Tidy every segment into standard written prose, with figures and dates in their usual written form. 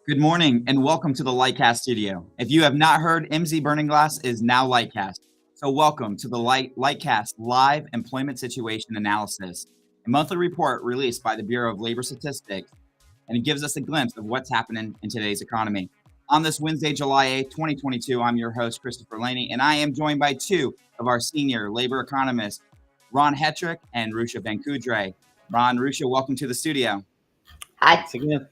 Good morning and welcome to the Lightcast studio. If you have not heard, MZ Burning Glass is now Lightcast. So welcome to the Lightcast Live Employment Situation Analysis, a monthly report released by the Bureau of Labor Statistics, and it gives us a glimpse of what's happening in today's economy. On this Wednesday, July 8th, 2022, I'm your host, Christopher Laney, and I am joined by two of our senior labor economists, Ron Hetrick and Rucha Vankudre. Ron, Rucha, welcome to the studio. Hi. Thanks again.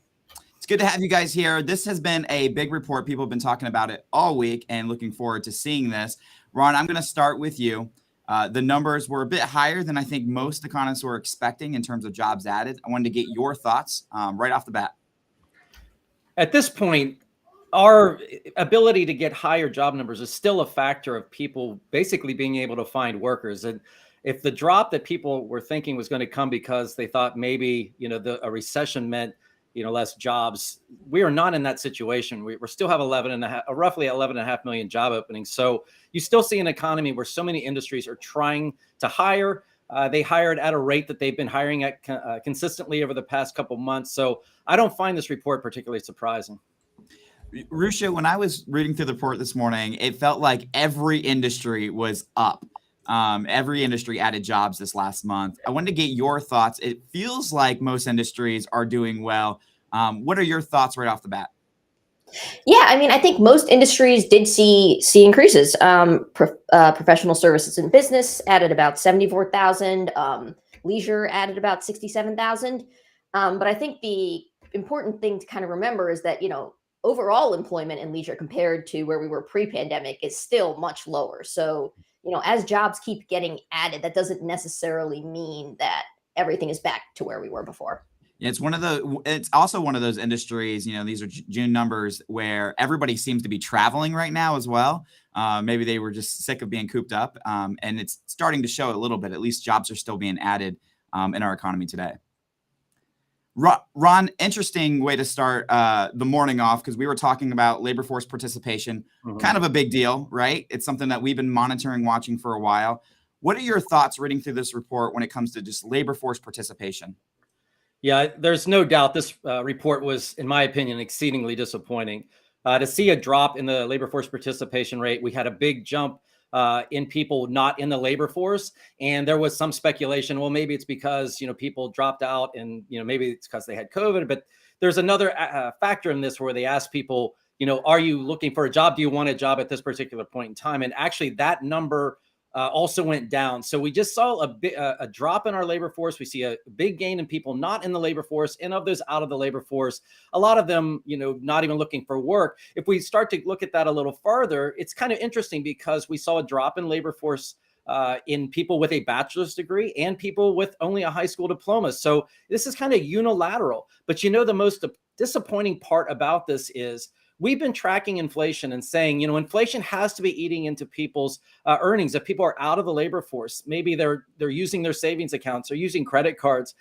It's good to have you guys here. This has been a big report. People have been talking about it all week and looking forward to seeing this. Ron, I'm going to start with you. The numbers were a bit higher than I think most economists were expecting in terms of jobs added. I wanted to get your thoughts right off the bat. At this point, our ability to get higher job numbers is still a factor of people basically being able to find workers. And if the drop that people were thinking was going to come because they thought maybe, a recession meant, less jobs, we are not in that situation. We still have roughly 11.5 million job openings. So you still see an economy where so many industries are trying to hire. They hired at a rate that they've been hiring at consistently over the past couple months. So I don't find this report particularly surprising. Rucha, when I was reading through the report this morning, it felt like every industry was up. Every industry added jobs this last month. I wanted to get your thoughts. It feels like most industries are doing well. What are your thoughts right off the bat? Yeah, I think most industries did see increases. Professional services and business added about 74,000. Leisure added about 67,000. But I think the important thing to kind of remember is that, overall employment in leisure compared to where we were pre-pandemic is still much lower. So, as jobs keep getting added, that doesn't necessarily mean that everything is back to where we were before. It's also one of those industries, these are June numbers where everybody seems to be traveling right now as well. Maybe they were just sick of being cooped up, and it's starting to show a little bit. At least jobs are still being added in our economy today. Ron, interesting way to start the morning off, because we were talking about labor force participation, kind of a big deal, right? It's something that we've been monitoring, watching for a while. What are your thoughts reading through this report when it comes to just labor force participation? Yeah, there's no doubt this report was, in my opinion, exceedingly disappointing. To see a drop in the labor force participation rate, we had a big jump in people not in the labor force. And there was some speculation, well, maybe it's because, people dropped out and, maybe it's because they had COVID. But there's another factor in this where they ask people, are you looking for a job? Do you want a job at this particular point in time? And actually that number also went down. So we just saw a drop in our labor force. We see a big gain in people not in the labor force, and of those out of the labor force, a lot of them, not even looking for work. If we start to look at that a little farther, it's kind of interesting because we saw a drop in labor force in people with a bachelor's degree and people with only a high school diploma. So this is kind of unilateral. But the most disappointing part about this is we've been tracking inflation and saying, inflation has to be eating into people's earnings. If people are out of the labor force, maybe they're using their savings accounts or using credit cards.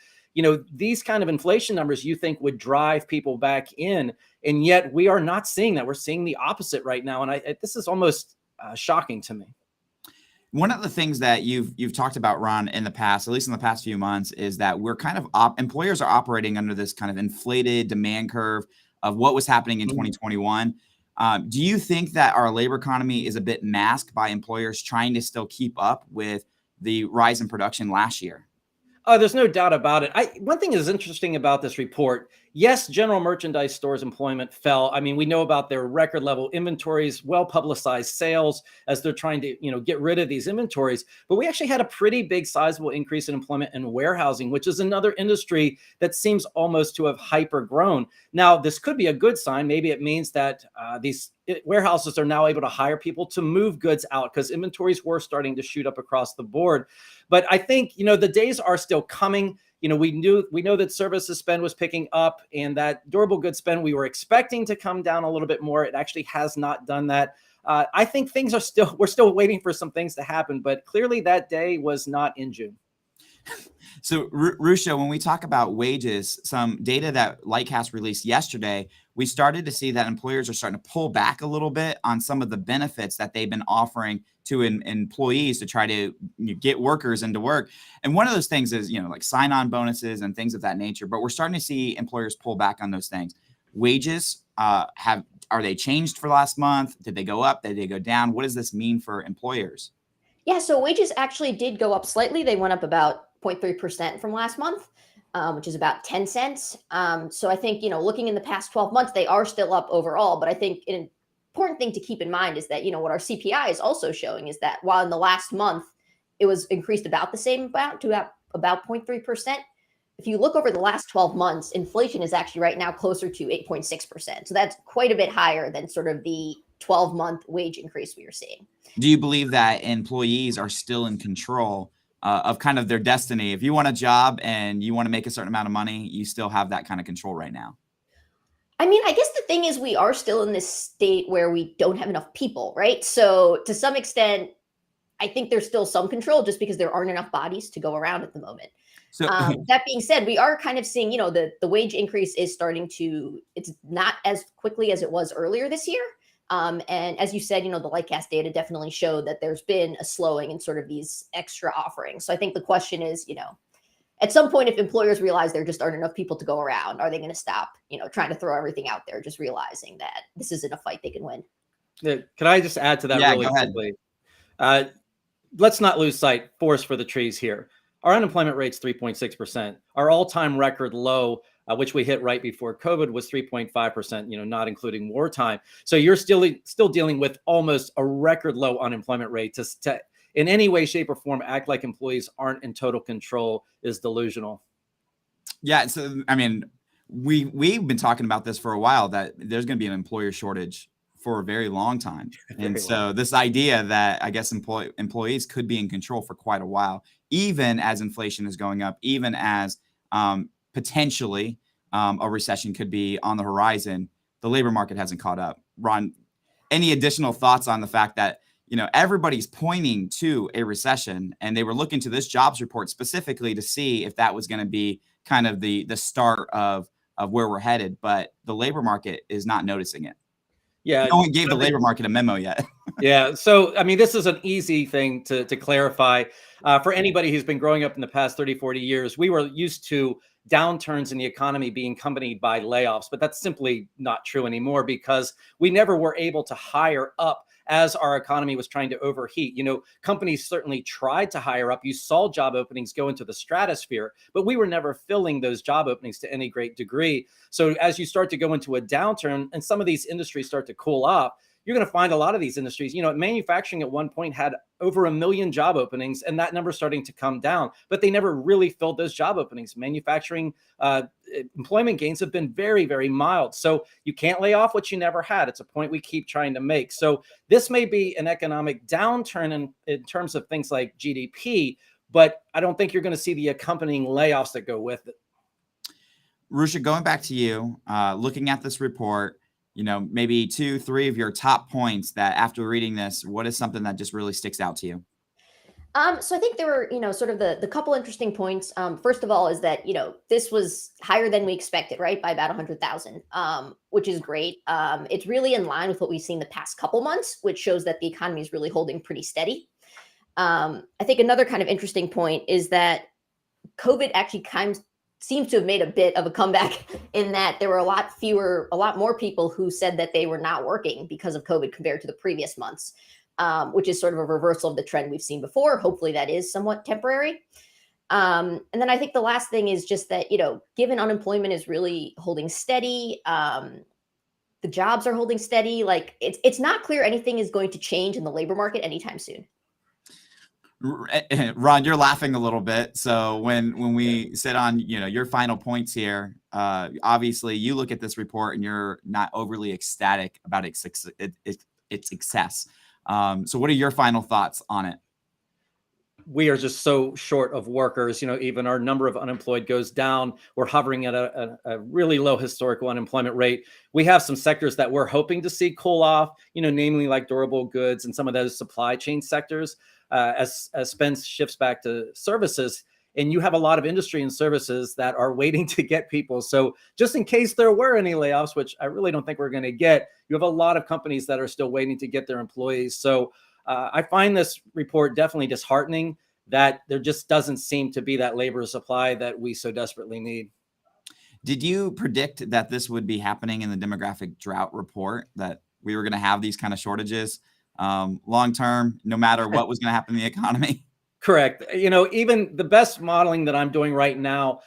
These kind of inflation numbers you think would drive people back in, and yet we are not seeing that. We're seeing the opposite right now, and this is almost shocking to me. One of the things that you've talked about, Ron, in the past, at least in the past few months, is that we're kind of employers are operating under this kind of inflated demand curve of what was happening in 2021. Do you think that our labor economy is a bit masked by employers trying to still keep up with the rise in production last year? There's no doubt about it. One thing is interesting about this report. Yes, general merchandise stores employment fell. We know about their record level inventories, well-publicized sales as they're trying to, get rid of these inventories. But we actually had a pretty big sizable increase in employment in warehousing, which is another industry that seems almost to have hyper grown. Now, this could be a good sign. Maybe it means that these warehouses are now able to hire people to move goods out because inventories were starting to shoot up across the board. But I think, the days are still coming. We know that services spend was picking up, and that durable goods spend we were expecting to come down a little bit more. It actually has not done that. I think we're still waiting for some things to happen, but clearly that day was not in June. So, Rucha, when we talk about wages, some data that Lightcast released yesterday, we started to see that employers are starting to pull back a little bit on some of the benefits that they've been offering to employees to try to get workers into work. And one of those things is, like sign-on bonuses and things of that nature. But we're starting to see employers pull back on those things. wages are they changed for last month? Did they go up? Did they go down? What does this mean for employers? Yeah, so wages actually did go up slightly. They went up about 0.3% from last month, which is about 10 cents. So I think, looking in the past 12 months, they are still up overall. But I think an important thing to keep in mind is that, what our CPI is also showing is that while in the last month, it was increased about the same amount to about 0.3%. If you look over the last 12 months, inflation is actually right now closer to 8.6%. So that's quite a bit higher than sort of the 12-month wage increase we are seeing. Do you believe that employees are still in control of kind of their destiny? If you want a job and you want to make a certain amount of money, you still have that kind of control right now? I mean, I guess the thing is we are still in this state where we don't have enough people, right? So to some extent, I think there's still some control just because there aren't enough bodies to go around at the moment. So That being said, we are kind of seeing, the wage increase is starting to, it's not as quickly as it was earlier this year. And as you said, the Lightcast data definitely showed that there's been a slowing in sort of these extra offerings. So I think the question is, at some point, if employers realize there just aren't enough people to go around, are they going to stop, trying to throw everything out there, just realizing that this isn't a fight they can win? Yeah, can I just add to that really quickly? Let's not lose sight, forest for the trees here. Our unemployment rate's 3.6%. Our all-time record low, which we hit right before COVID, was 3.5%, not including wartime. So you're still dealing with almost a record low unemployment rate. To in any way, shape, or form act like employees aren't in total control is delusional. Yeah, so I mean, we've been talking about this for a while, that there's going to be an employer shortage for a very long time. And so this idea that I guess employees could be in control for quite a while, even as inflation is going up, even as potentially a recession could be on the horizon, the labor market hasn't caught up. Ron, any additional thoughts on the fact that, everybody's pointing to a recession, and they were looking to this jobs report specifically to see if that was going to be kind of the start of where we're headed, but the labor market is not noticing it. Yeah, no one gave the labor market a memo yet. Yeah. So, I mean, this is an easy thing to clarify. For anybody who's been growing up in the past 30, 40 years, we were used to downturns in the economy being accompanied by layoffs, but that's simply not true anymore because we never were able to hire up as our economy was trying to overheat. Companies certainly tried to hire up. You saw job openings go into the stratosphere, but we were never filling those job openings to any great degree. So as you start to go into a downturn and some of these industries start to cool off, you're going to find a lot of these industries, manufacturing at one point had over 1 million job openings, and that number starting to come down, but they never really filled those job openings. Manufacturing employment gains have been very, very mild. So you can't lay off what you never had. It's a point we keep trying to make. So this may be an economic downturn in terms of things like GDP, but I don't think you're going to see the accompanying layoffs that go with it. Rucha, going back to you, looking at this report, maybe 2, 3 of your top points that after reading this, what is something that just really sticks out to you? So I think there were, sort of the couple interesting points. First of all, is that, this was higher than we expected, right? By about 100,000, which is great. It's really in line with what we've seen the past couple months, which shows that the economy is really holding pretty steady. I think another kind of interesting point is that COVID actually seems to have made a bit of a comeback in that there were a lot more people who said that they were not working because of COVID compared to the previous months, which is sort of a reversal of the trend we've seen before. Hopefully that is somewhat temporary. And then I think the last thing is just that, given unemployment is really holding steady, the jobs are holding steady, like it's not clear anything is going to change in the labor market anytime soon. Ron, you're laughing a little bit. So when we sit on, your final points here, obviously you look at this report and you're not overly ecstatic about its success. So what are your final thoughts on it? We are just so short of workers. Even our number of unemployed goes down. We're hovering at a really low historical unemployment rate. We have some sectors that we're hoping to see cool off, namely like durable goods and some of those supply chain sectors. As spend shifts back to services, and you have a lot of industry and services that are waiting to get people. So just in case there were any layoffs, which I really don't think we're going to get, you have a lot of companies that are still waiting to get their employees. So I find this report definitely disheartening that there just doesn't seem to be that labor supply that we so desperately need. Did you predict that this would be happening in the demographic drought report, that we were going to have these kind of shortages long term, no matter what was going to happen in the economy? Correct. Even the best modeling that I'm doing right now,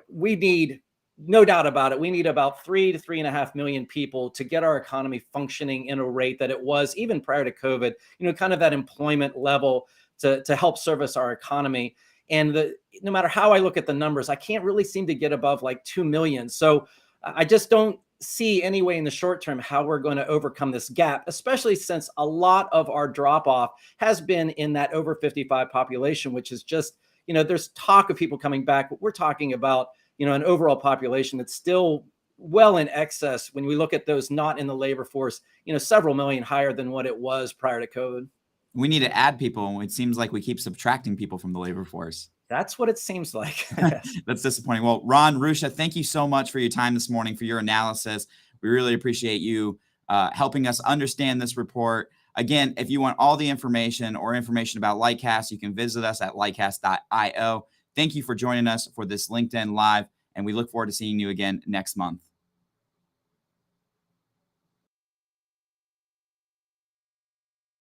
we need, no doubt about it, we need about 3 to 3.5 million people to get our economy functioning in a rate that it was even prior to COVID, kind of that employment level to help service our economy. And no matter how I look at the numbers, I can't really seem to get above like 2 million. So I just don't see any way in the short term how we're going to overcome this gap, especially since a lot of our drop off has been in that over 55 population, which is just, there's talk of people coming back, but we're talking about, an overall population that's still well in excess when we look at those not in the labor force, several million higher than what it was prior to COVID. We need to add people, and it seems like we keep subtracting people from the labor force. That's what it seems like. That's disappointing. Well, Ron, Rucha, thank you so much for your time this morning, for your analysis. We really appreciate you helping us understand this report. Again, if you want all the information or information about Lightcast, you can visit us at lightcast.io. Thank you for joining us for this LinkedIn Live, and we look forward to seeing you again next month.